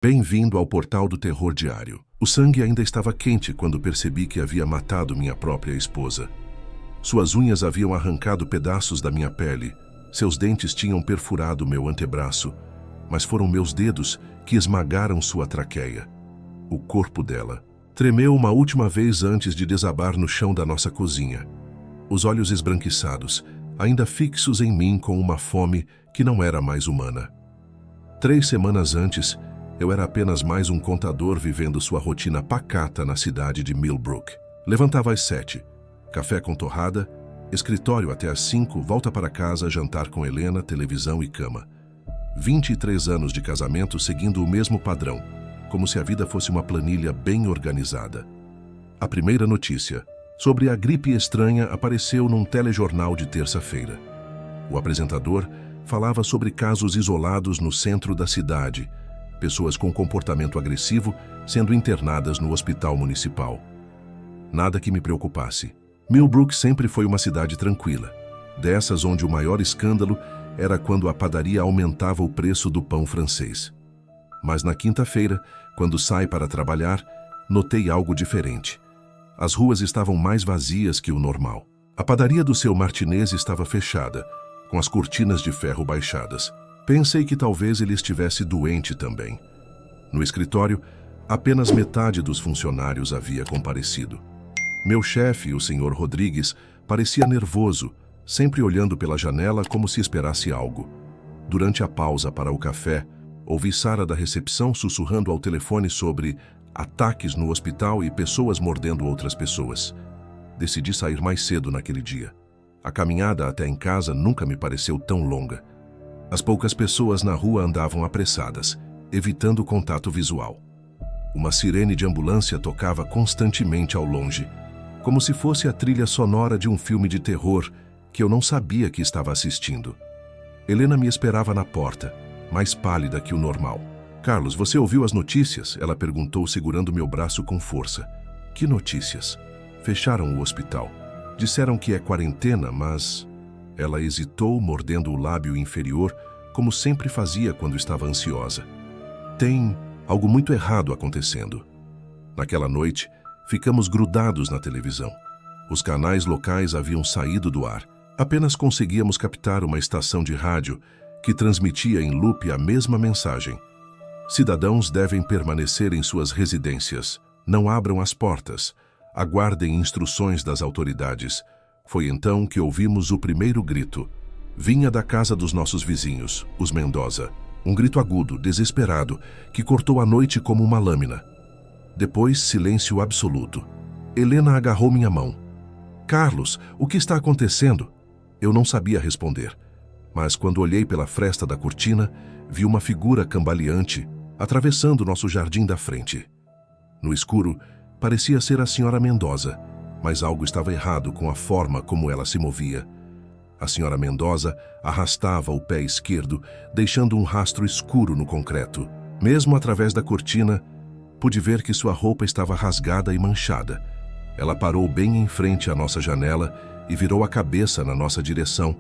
Bem-vindo ao Portal do Terror Diário. O sangue ainda estava quente quando percebi que havia matado minha própria esposa. Suas unhas haviam arrancado pedaços da minha pele, seus dentes tinham perfurado meu antebraço, mas foram meus dedos que esmagaram sua traqueia. O corpo dela tremeu uma última vez antes de desabar no chão da nossa cozinha. Os olhos esbranquiçados, ainda fixos em mim com uma fome que não era mais humana. 3 semanas antes, eu era apenas mais um contador vivendo sua rotina pacata na cidade de Millbrook. Levantava às 7, café com torrada, escritório até às 5, volta para casa, jantar com Helena, televisão e cama. 23 anos de casamento seguindo o mesmo padrão, como se a vida fosse uma planilha bem organizada. A primeira notícia sobre a gripe estranha apareceu num telejornal de terça-feira. O apresentador falava sobre casos isolados no centro da cidade, pessoas com comportamento agressivo sendo internadas no hospital municipal. Nada que me preocupasse. Millbrook sempre foi uma cidade tranquila, dessas onde o maior escândalo era quando a padaria aumentava o preço do pão francês. Mas na quinta-feira, quando saí para trabalhar, notei algo diferente. As ruas estavam mais vazias que o normal. A padaria do seu Martinez estava fechada, com as cortinas de ferro baixadas. Pensei que talvez ele estivesse doente também. No escritório, apenas metade dos funcionários havia comparecido. Meu chefe, o Sr. Rodrigues, parecia nervoso, sempre olhando pela janela como se esperasse algo. Durante a pausa para o café, ouvi Sara da recepção sussurrando ao telefone sobre ataques no hospital e pessoas mordendo outras pessoas. Decidi sair mais cedo naquele dia. A caminhada até em casa nunca me pareceu tão longa. As poucas pessoas na rua andavam apressadas, evitando contato visual. Uma sirene de ambulância tocava constantemente ao longe, como se fosse a trilha sonora de um filme de terror que eu não sabia que estava assistindo. Helena me esperava na porta, mais pálida que o normal. "Carlos, você ouviu as notícias?" Ela perguntou, segurando meu braço com força. "Que notícias?" "Fecharam o hospital. Disseram que é quarentena, mas..." Ela hesitou, mordendo o lábio inferior, como sempre fazia quando estava ansiosa. "Tem algo muito errado acontecendo." Naquela noite, ficamos grudados na televisão. Os canais locais haviam saído do ar. Apenas conseguíamos captar uma estação de rádio que transmitia em loop a mesma mensagem. "Cidadãos devem permanecer em suas residências. Não abram as portas. Aguardem instruções das autoridades." Foi então que ouvimos o primeiro grito. Vinha da casa dos nossos vizinhos, os Mendoza. Um grito agudo, desesperado, que cortou a noite como uma lâmina. Depois, silêncio absoluto. Helena agarrou minha mão. "Carlos, o que está acontecendo?" Eu não sabia responder, mas quando olhei pela fresta da cortina, vi uma figura cambaleante atravessando nosso jardim da frente. No escuro, parecia ser a senhora Mendoza, mas algo estava errado com a forma como ela se movia. A senhora Mendoza arrastava o pé esquerdo, deixando um rastro escuro no concreto. Mesmo através da cortina, pude ver que sua roupa estava rasgada e manchada. Ela parou bem em frente à nossa janela e virou a cabeça na nossa direção,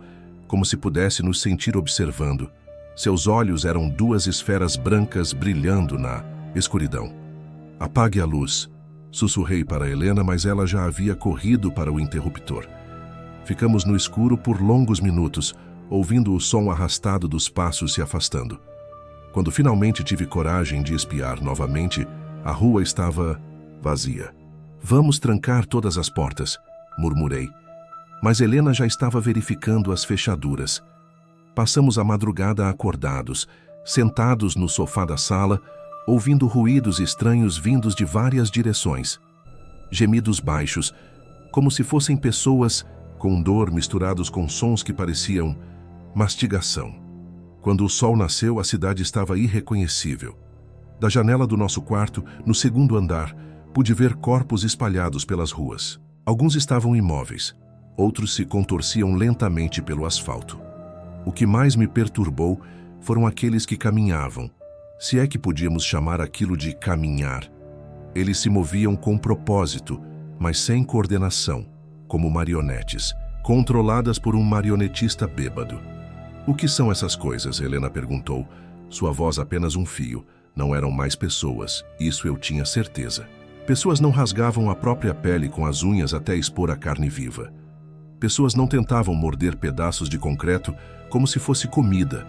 como se pudesse nos sentir observando. Seus olhos eram 2 esferas brancas brilhando na escuridão. "Apague a luz", sussurrei para Helena, mas ela já havia corrido para o interruptor. Ficamos no escuro por longos minutos, ouvindo o som arrastado dos passos se afastando. Quando finalmente tive coragem de espiar novamente, a rua estava vazia. "Vamos trancar todas as portas", murmurei. Mas Helena já estava verificando as fechaduras. Passamos a madrugada acordados, sentados no sofá da sala, ouvindo ruídos estranhos vindos de várias direções. Gemidos baixos, como se fossem pessoas com dor misturados com sons que pareciam mastigação. Quando o sol nasceu, a cidade estava irreconhecível. Da janela do nosso quarto, no 2º andar, pude ver corpos espalhados pelas ruas. Alguns estavam imóveis, outros se contorciam lentamente pelo asfalto. O que mais me perturbou foram aqueles que caminhavam, se é que podíamos chamar aquilo de caminhar. Eles se moviam com propósito, mas sem coordenação, como marionetes, controladas por um marionetista bêbado. "O que são essas coisas?" Helena perguntou, sua voz apenas um fio, Não eram mais pessoas, isso eu tinha certeza. Pessoas não rasgavam a própria pele com as unhas até expor a carne viva. Pessoas não tentavam morder pedaços de concreto como se fosse comida.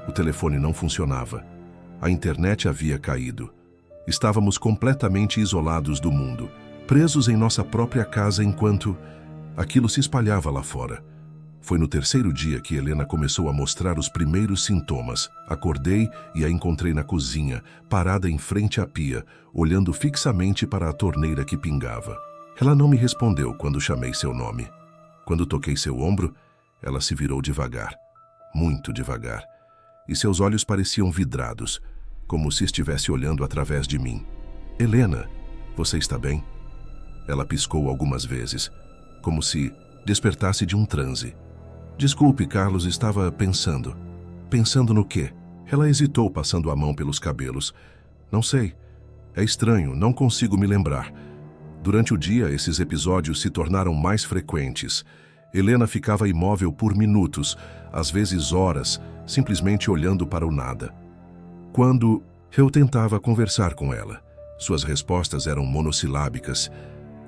O telefone não funcionava. A internet havia caído. Estávamos completamente isolados do mundo, presos em nossa própria casa enquanto aquilo se espalhava lá fora. Foi no terceiro dia que Helena começou a mostrar os primeiros sintomas. Acordei e a encontrei na cozinha, parada em frente à pia, olhando fixamente para a torneira que pingava. Ela não me respondeu quando chamei seu nome. Quando toquei seu ombro, ela se virou devagar, muito devagar, e seus olhos pareciam vidrados, como se estivesse olhando através de mim. Helena, você está bem? Ela piscou algumas vezes, como se despertasse de um transe. Desculpe, Carlos, estava pensando. Pensando no quê? Ela hesitou, passando a mão pelos cabelos. Não sei. É estranho, não consigo me lembrar. Durante o dia, esses episódios se tornaram mais frequentes. Helena ficava imóvel por minutos, às vezes horas, simplesmente olhando para o nada. Quando eu tentava conversar com ela, suas respostas eram monossilábicas,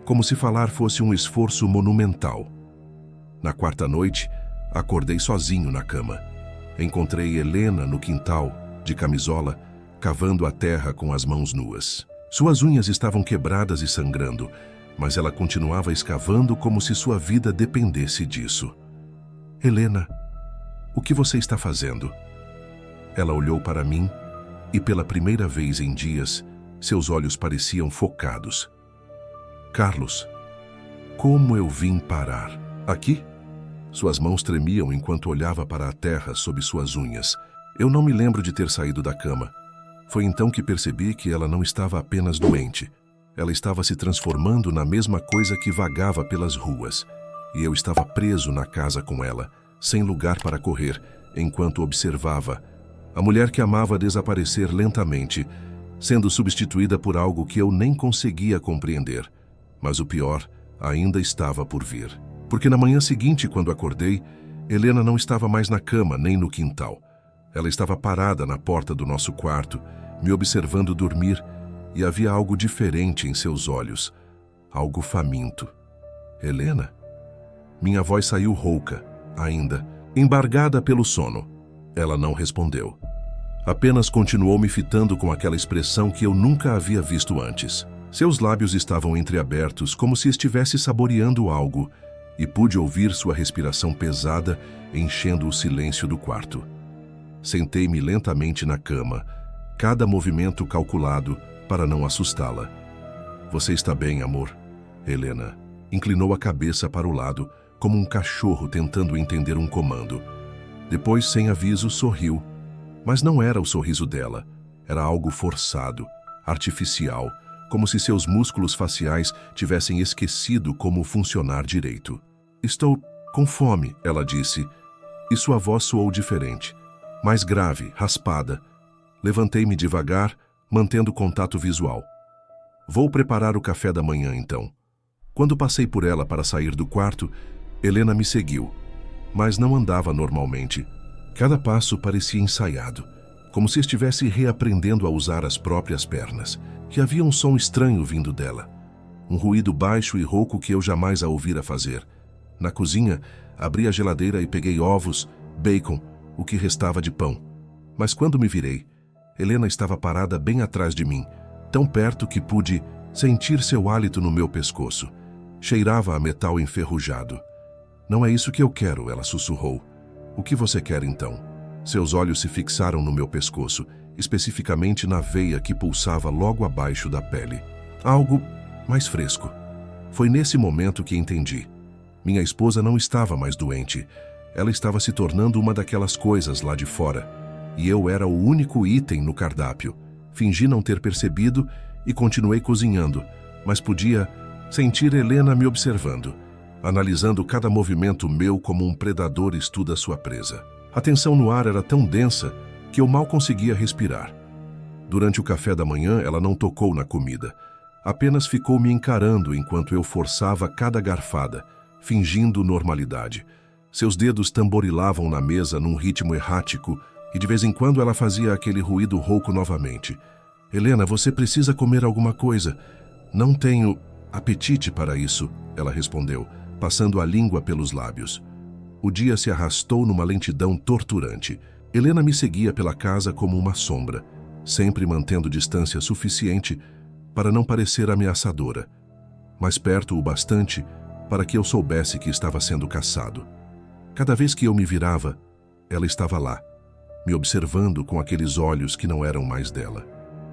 como se falar fosse um esforço monumental. Na quarta noite, acordei sozinho na cama. Encontrei Helena no quintal, de camisola, cavando a terra com as mãos nuas. Suas unhas estavam quebradas e sangrando, mas ela continuava escavando como se sua vida dependesse disso. Helena, o que você está fazendo? Ela olhou para mim e, pela primeira vez em dias, seus olhos pareciam focados. Carlos, como eu vim parar aqui? Suas mãos tremiam enquanto olhava para a terra sob suas unhas. Eu não me lembro de ter saído da cama. Foi então que percebi que ela não estava apenas doente. Ela estava se transformando na mesma coisa que vagava pelas ruas. E eu estava preso na casa com ela, sem lugar para correr, enquanto observava a mulher que amava desaparecer lentamente, sendo substituída por algo que eu nem conseguia compreender. Mas o pior ainda estava por vir. Porque na manhã seguinte, quando acordei, Helena não estava mais na cama nem no quintal. Ela estava parada na porta do nosso quarto, me observando dormir, e havia algo diferente em seus olhos, algo faminto. Helena? Minha voz saiu rouca, ainda, embargada pelo sono. Ela não respondeu. Apenas continuou me fitando com aquela expressão que eu nunca havia visto antes. Seus lábios estavam entreabertos, como se estivesse saboreando algo, e pude ouvir sua respiração pesada enchendo o silêncio do quarto. Sentei-me lentamente na cama, cada movimento calculado para não assustá-la. Você está bem, amor? Helena inclinou a cabeça para o lado, como um cachorro tentando entender um comando. Depois, sem aviso, sorriu. Mas não era o sorriso dela. Era algo forçado, artificial, como se seus músculos faciais tivessem esquecido como funcionar direito. Estou com fome, ela disse, e sua voz soou diferente, mais grave, raspada. Levantei-me devagar, mantendo contato visual. Vou preparar o café da manhã, então. Quando passei por ela para sair do quarto, Helena me seguiu, mas não andava normalmente. Cada passo parecia ensaiado, como se estivesse reaprendendo a usar as próprias pernas. Que havia um som estranho vindo dela, um ruído baixo e rouco que eu jamais a ouvira fazer. Na cozinha, abri a geladeira e peguei ovos, bacon, o que restava de pão. Mas quando me virei, Helena estava parada bem atrás de mim, tão perto que pude sentir seu hálito no meu pescoço. Cheirava a metal enferrujado. Não é isso que eu quero, ela sussurrou. O que você quer então? Seus olhos se fixaram no meu pescoço, especificamente na veia que pulsava logo abaixo da pele. Algo mais fresco. Foi nesse momento que entendi. Minha esposa não estava mais doente. Ela estava se tornando uma daquelas coisas lá de fora. E eu era o único item no cardápio. Fingi não ter percebido e continuei cozinhando, mas podia sentir Helena me observando, analisando cada movimento meu como um predador estuda sua presa. A tensão no ar era tão densa que eu mal conseguia respirar. Durante o café da manhã, ela não tocou na comida. Apenas ficou me encarando enquanto eu forçava cada garfada, fingindo normalidade. Seus dedos tamborilavam na mesa num ritmo errático e de vez em quando ela fazia aquele ruído rouco novamente, Helena, você precisa comer alguma coisa. Não tenho apetite para isso, ela respondeu, passando a língua pelos lábios. O dia se arrastou numa lentidão torturante. Helena me seguia pela casa como uma sombra, sempre mantendo distância suficiente para não parecer ameaçadora, mas perto o bastante para que eu soubesse que estava sendo caçado. Cada vez que eu me virava, ela estava lá, me observando com aqueles olhos que não eram mais dela.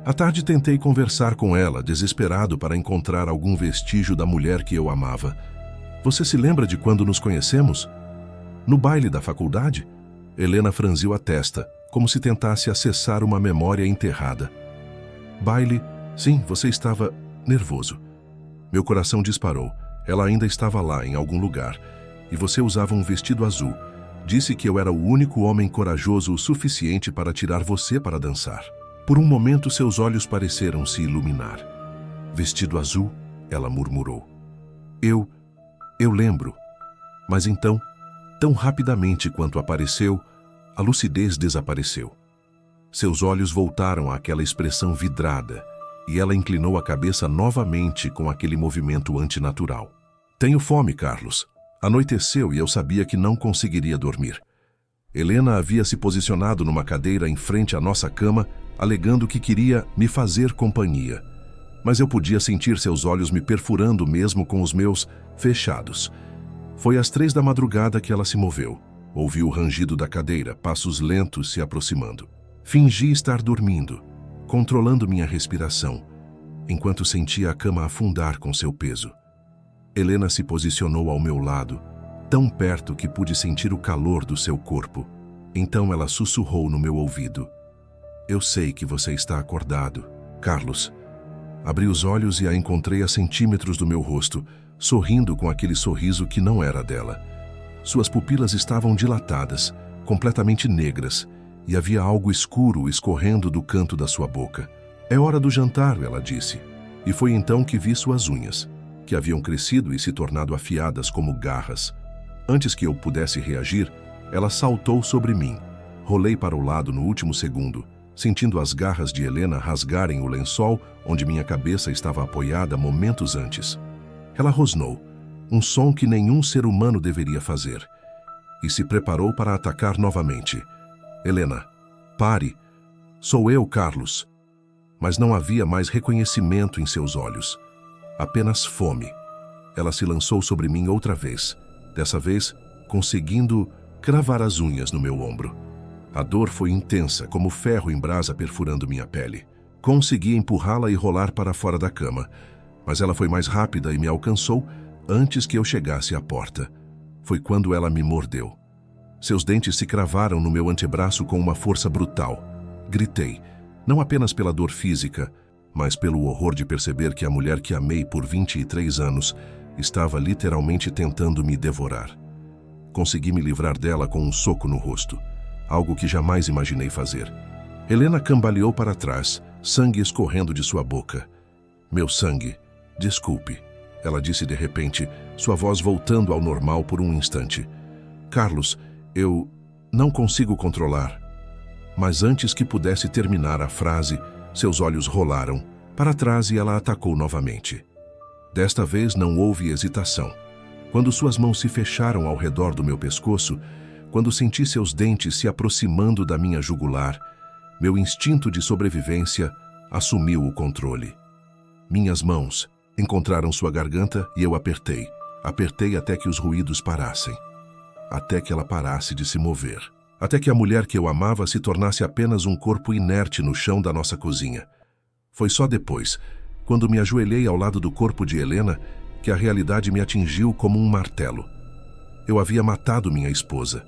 À tarde tentei conversar com ela, desesperado para encontrar algum vestígio da mulher que eu amava. Você se lembra de quando nos conhecemos? No baile da faculdade? Helena franziu a testa, como se tentasse acessar uma memória enterrada. Baile? Sim, você estava nervoso. Meu coração disparou. Ela ainda estava lá, em algum lugar. E você usava um vestido azul. Disse que eu era o único homem corajoso o suficiente para tirar você para dançar. Por um momento, seus olhos pareceram se iluminar. Vestido azul? Ela murmurou. Eu lembro. Mas então, tão rapidamente quanto apareceu, a lucidez desapareceu. Seus olhos voltaram àquela expressão vidrada, e ela inclinou a cabeça novamente com aquele movimento antinatural. Tenho fome, Carlos. Anoiteceu e eu sabia que não conseguiria dormir. Helena havia se posicionado numa cadeira em frente à nossa cama, alegando que queria me fazer companhia. Mas eu podia sentir seus olhos me perfurando mesmo com os meus fechados. Foi às 3 da madrugada que ela se moveu. Ouvi o rangido da cadeira, passos lentos se aproximando. Fingi estar dormindo, controlando minha respiração, enquanto sentia a cama afundar com seu peso. Helena se posicionou ao meu lado, tão perto que pude sentir o calor do seu corpo. Então ela sussurrou no meu ouvido. Eu sei que você está acordado, Carlos. Abri os olhos e a encontrei a centímetros do meu rosto, sorrindo com aquele sorriso que não era dela. Suas pupilas estavam dilatadas, completamente negras, e havia algo escuro escorrendo do canto da sua boca. É hora do jantar, ela disse. E foi então que vi suas unhas, que haviam crescido e se tornado afiadas como garras. Antes que eu pudesse reagir, ela saltou sobre mim. Rolei para o lado no último segundo, sentindo as garras de Helena rasgarem o lençol onde minha cabeça estava apoiada momentos antes. Ela rosnou, um som que nenhum ser humano deveria fazer, e se preparou para atacar novamente. Helena, pare. Sou eu, Carlos. Mas não havia mais reconhecimento em seus olhos. Apenas fome. Ela se lançou sobre mim outra vez, dessa vez conseguindo cravar as unhas no meu ombro. A dor foi intensa, como ferro em brasa perfurando minha pele. Consegui empurrá-la e rolar para fora da cama, mas ela foi mais rápida e me alcançou antes que eu chegasse à porta. Foi quando ela me mordeu. Seus dentes se cravaram no meu antebraço com uma força brutal. Gritei, não apenas pela dor física, mas pelo horror de perceber que a mulher que amei por 23 anos estava literalmente tentando me devorar. Consegui me livrar dela com um soco no rosto, algo que jamais imaginei fazer. Helena cambaleou para trás, sangue escorrendo de sua boca. Meu sangue, desculpe, ela disse de repente, sua voz voltando ao normal por um instante. Carlos, eu não consigo controlar. Mas antes que pudesse terminar a frase, seus olhos rolaram para trás e ela atacou novamente. Desta vez não houve hesitação. Quando suas mãos se fecharam ao redor do meu pescoço, quando senti seus dentes se aproximando da minha jugular, meu instinto de sobrevivência assumiu o controle. Minhas mãos encontraram sua garganta e eu apertei. Apertei até que os ruídos parassem. Até que ela parasse de se mover. Até que a mulher que eu amava se tornasse apenas um corpo inerte no chão da nossa cozinha. Foi só depois, quando me ajoelhei ao lado do corpo de Helena, que a realidade me atingiu como um martelo. Eu havia matado minha esposa,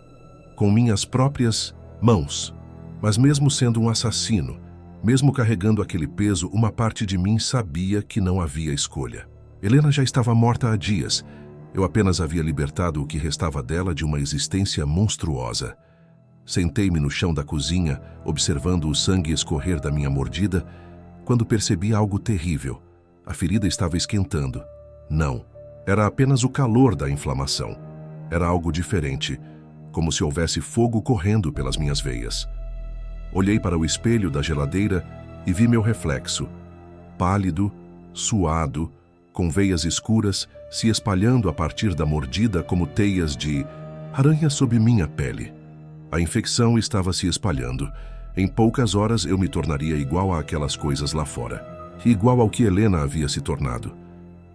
com minhas próprias mãos. Mas mesmo sendo um assassino, mesmo carregando aquele peso, uma parte de mim sabia que não havia escolha. Helena já estava morta há dias. Eu apenas havia libertado o que restava dela de uma existência monstruosa. Sentei-me no chão da cozinha, observando o sangue escorrer da minha mordida, quando percebi algo terrível. A ferida estava esquentando. Não, era apenas o calor da inflamação. Era algo diferente, como se houvesse fogo correndo pelas minhas veias. Olhei para o espelho da geladeira e vi meu reflexo, pálido, suado, com veias escuras se espalhando a partir da mordida como teias de aranha sob minha pele. A infecção estava se espalhando. Em poucas horas eu me tornaria igual àquelas coisas lá fora, igual ao que Helena havia se tornado.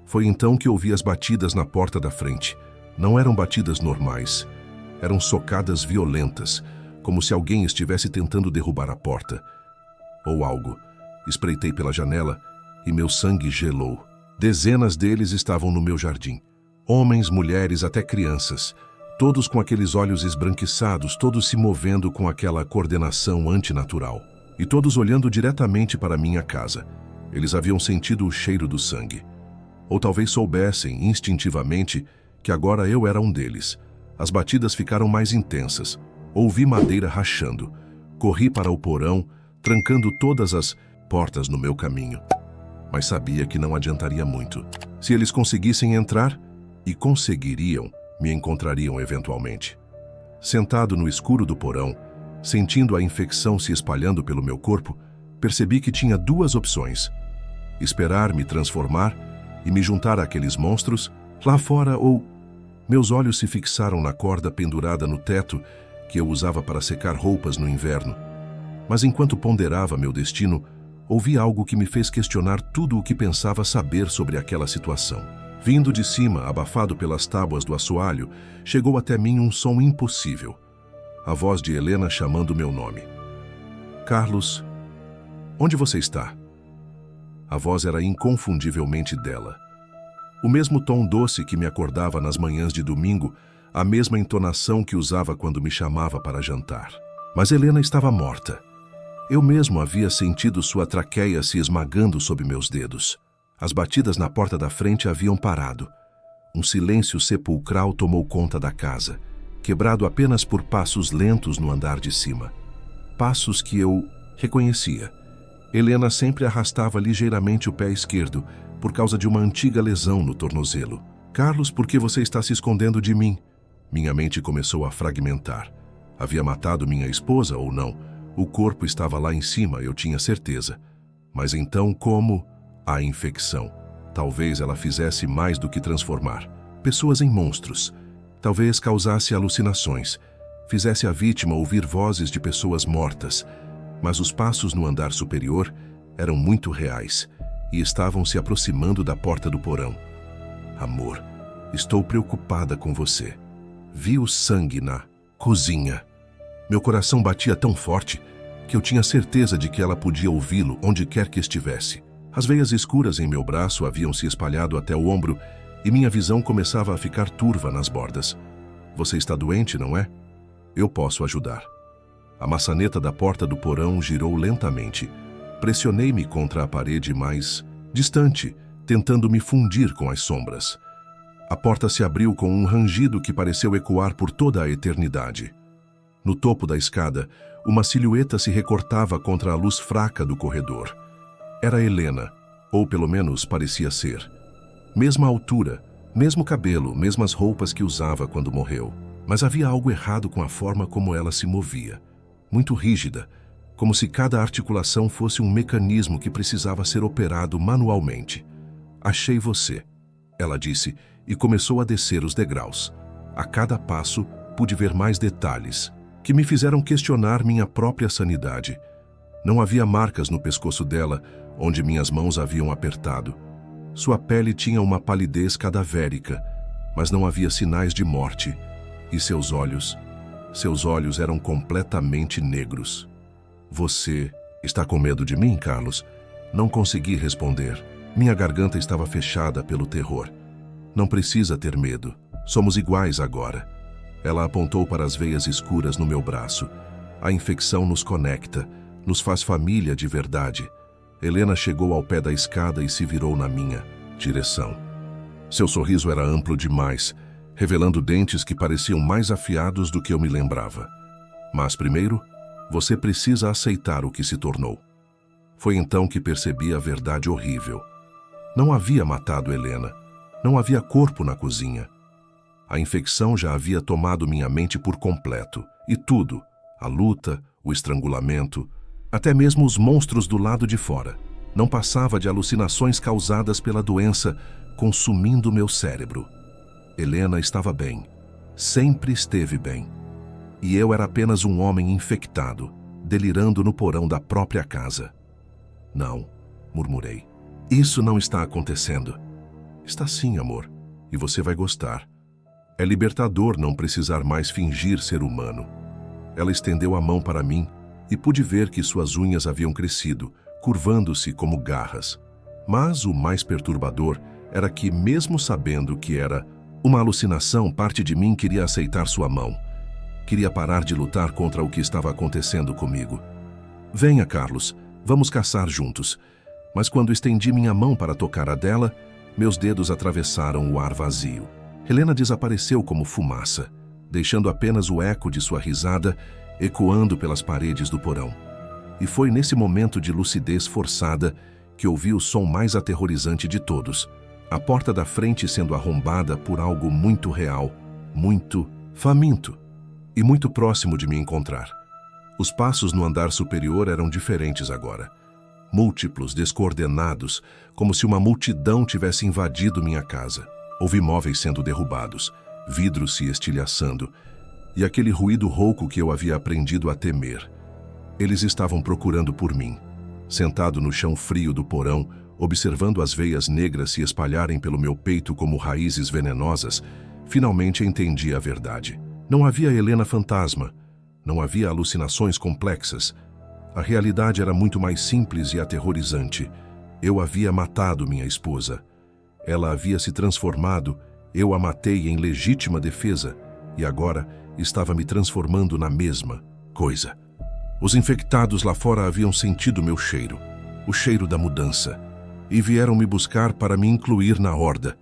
Foi então que ouvi as batidas na porta da frente. Não eram batidas normais. Eram socadas violentas, como se alguém estivesse tentando derrubar a porta. Ou algo. Espreitei pela janela e meu sangue gelou. Dezenas deles estavam no meu jardim. Homens, mulheres, até crianças. Todos com aqueles olhos esbranquiçados, todos se movendo com aquela coordenação antinatural. E todos olhando diretamente para minha casa. Eles haviam sentido o cheiro do sangue. Ou talvez soubessem, instintivamente, que agora eu era um deles. As batidas ficaram mais intensas. Ouvi madeira rachando. Corri para o porão, trancando todas as portas no meu caminho. Mas sabia que não adiantaria muito. Se eles conseguissem entrar, e conseguiriam, me encontrariam eventualmente. Sentado no escuro do porão, sentindo a infecção se espalhando pelo meu corpo, percebi que tinha duas opções: esperar me transformar e me juntar àqueles monstros lá fora, ou... Meus olhos se fixaram na corda pendurada no teto que eu usava para secar roupas no inverno. Mas enquanto ponderava meu destino, ouvi algo que me fez questionar tudo o que pensava saber sobre aquela situação. Vindo de cima, abafado pelas tábuas do assoalho, chegou até mim um som impossível. A voz de Helena chamando meu nome. Carlos, onde você está? A voz era inconfundivelmente dela. O mesmo tom doce que me acordava nas manhãs de domingo, a mesma entonação que usava quando me chamava para jantar. Mas Helena estava morta. Eu mesmo havia sentido sua traqueia se esmagando sob meus dedos. As batidas na porta da frente haviam parado. Um silêncio sepulcral tomou conta da casa, quebrado apenas por passos lentos no andar de cima. Passos que eu reconhecia. Helena sempre arrastava ligeiramente o pé esquerdo, por causa de uma antiga lesão no tornozelo. Carlos, por que você está se escondendo de mim? Minha mente começou a fragmentar. Havia matado minha esposa ou não? O corpo estava lá em cima, eu tinha certeza. Mas então como? A infecção. Talvez ela fizesse mais do que transformar pessoas em monstros. Talvez causasse alucinações. Fizesse a vítima ouvir vozes de pessoas mortas. Mas os passos no andar superior eram muito reais e estavam se aproximando da porta do porão. Amor, estou preocupada com você. Vi o sangue na cozinha. Meu coração batia tão forte que eu tinha certeza de que ela podia ouvi-lo onde quer que estivesse. As veias escuras em meu braço haviam se espalhado até o ombro e minha visão começava a ficar turva nas bordas. Você está doente, não é? Eu posso ajudar. A maçaneta da porta do porão girou lentamente. Pressionei-me contra a parede mais distante, tentando me fundir com as sombras. A porta se abriu com um rangido que pareceu ecoar por toda a eternidade. No topo da escada, uma silhueta se recortava contra a luz fraca do corredor. Era Helena, ou pelo menos parecia ser. Mesma altura, mesmo cabelo, mesmas roupas que usava quando morreu. Mas havia algo errado com a forma como ela se movia. Muito rígida, como se cada articulação fosse um mecanismo que precisava ser operado manualmente. Achei você, ela disse, e começou a descer os degraus. A cada passo, pude ver mais detalhes, que me fizeram questionar minha própria sanidade. Não havia marcas no pescoço dela, onde minhas mãos haviam apertado. Sua pele tinha uma palidez cadavérica, mas não havia sinais de morte. E seus olhos eram completamente negros. Você está com medo de mim, Carlos? Não consegui responder. Minha garganta estava fechada pelo terror. Não precisa ter medo. Somos iguais agora. Ela apontou para as veias escuras no meu braço. A infecção nos conecta, nos faz família de verdade. Helena chegou ao pé da escada e se virou na minha direção. Seu sorriso era amplo demais, revelando dentes que pareciam mais afiados do que eu me lembrava. Mas primeiro, você precisa aceitar o que se tornou. Foi então que percebi a verdade horrível. Não havia matado Helena. Não havia corpo na cozinha. A infecção já havia tomado minha mente por completo. E tudo, a luta, o estrangulamento, Até mesmo os monstros do lado de fora. Não passava de alucinações causadas pela doença, consumindo meu cérebro. Helena estava bem. Sempre esteve bem. E eu era apenas um homem infectado, delirando no porão da própria casa. Não, murmurei. Isso não está acontecendo. Está sim, amor, e você vai gostar. É libertador não precisar mais fingir ser humano. Ela estendeu a mão para mim e pude ver que suas unhas haviam crescido, curvando-se como garras. Mas o mais perturbador era que, mesmo sabendo que era uma alucinação, parte de mim queria aceitar sua mão. Queria parar de lutar contra o que estava acontecendo comigo. Venha, Carlos, vamos caçar juntos. Mas quando estendi minha mão para tocar a dela, meus dedos atravessaram o ar vazio. Helena desapareceu como fumaça, deixando apenas o eco de sua risada ecoando pelas paredes do porão. E foi nesse momento de lucidez forçada que ouvi o som mais aterrorizante de todos. A porta da frente sendo arrombada por algo muito real, muito faminto e muito próximo de me encontrar. Os passos no andar superior eram diferentes agora. Múltiplos, descoordenados, como se uma multidão tivesse invadido minha casa. Houve móveis sendo derrubados, vidros se estilhaçando, e aquele ruído rouco que eu havia aprendido a temer. Eles estavam procurando por mim. Sentado no chão frio do porão, observando as veias negras se espalharem pelo meu peito como raízes venenosas, finalmente entendi a verdade. Não havia Helena fantasma, não havia alucinações complexas. A realidade era muito mais simples e aterrorizante. Eu havia matado minha esposa. Ela havia se transformado, eu a matei em legítima defesa, e agora estava me transformando na mesma coisa. Os infectados lá fora haviam sentido meu cheiro, o cheiro da mudança, e vieram me buscar para me incluir na horda.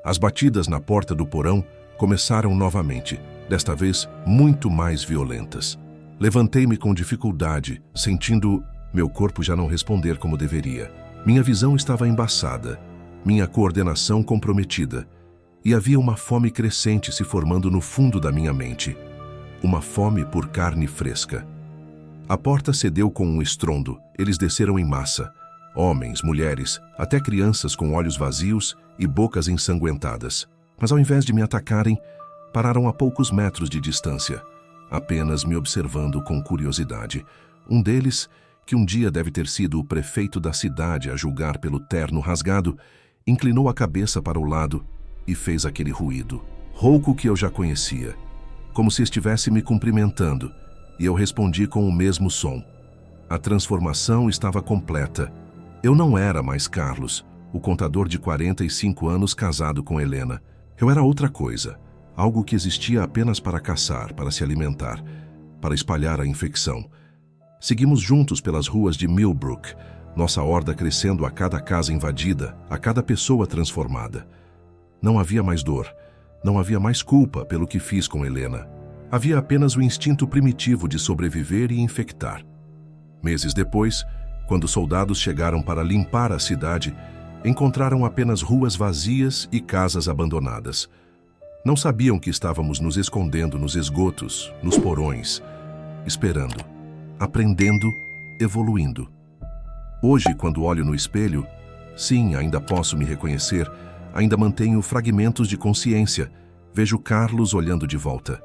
As batidas na porta do porão começaram novamente, desta vez muito mais violentas. Levantei-me com dificuldade, sentindo meu corpo já não responder como deveria. Minha visão estava embaçada, minha coordenação comprometida, e havia uma fome crescente se formando no fundo da minha mente. Uma fome por carne fresca. A porta cedeu com um estrondo. Eles desceram em massa. Homens, mulheres, até crianças com olhos vazios e bocas ensanguentadas. Mas ao invés de me atacarem, pararam a poucos metros de distância, apenas me observando com curiosidade. Um deles, que um dia deve ter sido o prefeito da cidade a julgar pelo terno rasgado, inclinou a cabeça para o lado e fez aquele ruído, rouco que eu já conhecia, como se estivesse me cumprimentando, e eu respondi com o mesmo som. A transformação estava completa. Eu não era mais Carlos, o contador de 45 anos casado com Helena. Eu era outra coisa, algo que existia apenas para caçar, para se alimentar, para espalhar a infecção. Seguimos juntos pelas ruas de Millbrook, nossa horda crescendo a cada casa invadida, a cada pessoa transformada. Não havia mais dor, não havia mais culpa pelo que fiz com Helena. Havia apenas o instinto primitivo de sobreviver e infectar. Meses depois, quando soldados chegaram para limpar a cidade, encontraram apenas ruas vazias e casas abandonadas. Não sabiam que estávamos nos escondendo nos esgotos, nos porões, esperando, aprendendo, evoluindo. Hoje, quando olho no espelho, sim, ainda posso me reconhecer, ainda mantenho fragmentos de consciência, vejo Carlos olhando de volta.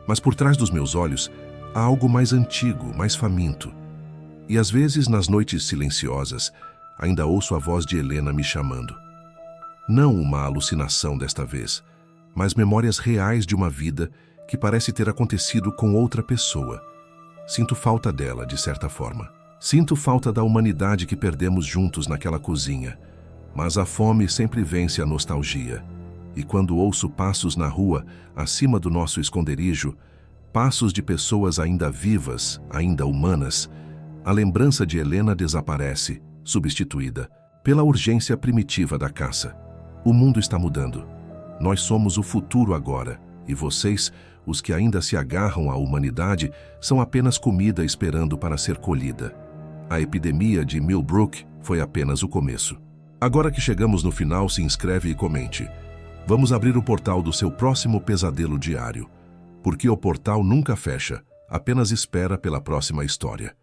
Mas por trás dos meus olhos, há algo mais antigo, mais faminto. E às vezes, nas noites silenciosas, ainda ouço a voz de Helena me chamando. Não uma alucinação desta vez, mas memórias reais de uma vida que parece ter acontecido com outra pessoa. Sinto falta dela, de certa forma. Sinto falta da humanidade que perdemos juntos naquela cozinha. Mas a fome sempre vence a nostalgia. E quando ouço passos na rua, acima do nosso esconderijo, passos de pessoas ainda vivas, ainda humanas, a lembrança de Helena desaparece, substituída pela urgência primitiva da caça. O mundo está mudando. Nós somos o futuro agora, e vocês, os que ainda se agarram à humanidade, são apenas comida esperando para ser colhida. A epidemia de Millbrook foi apenas o começo. Agora que chegamos no final, se inscreve e comente. Vamos abrir o portal do seu próximo pesadelo diário. Porque o portal nunca fecha, apenas espera pela próxima história.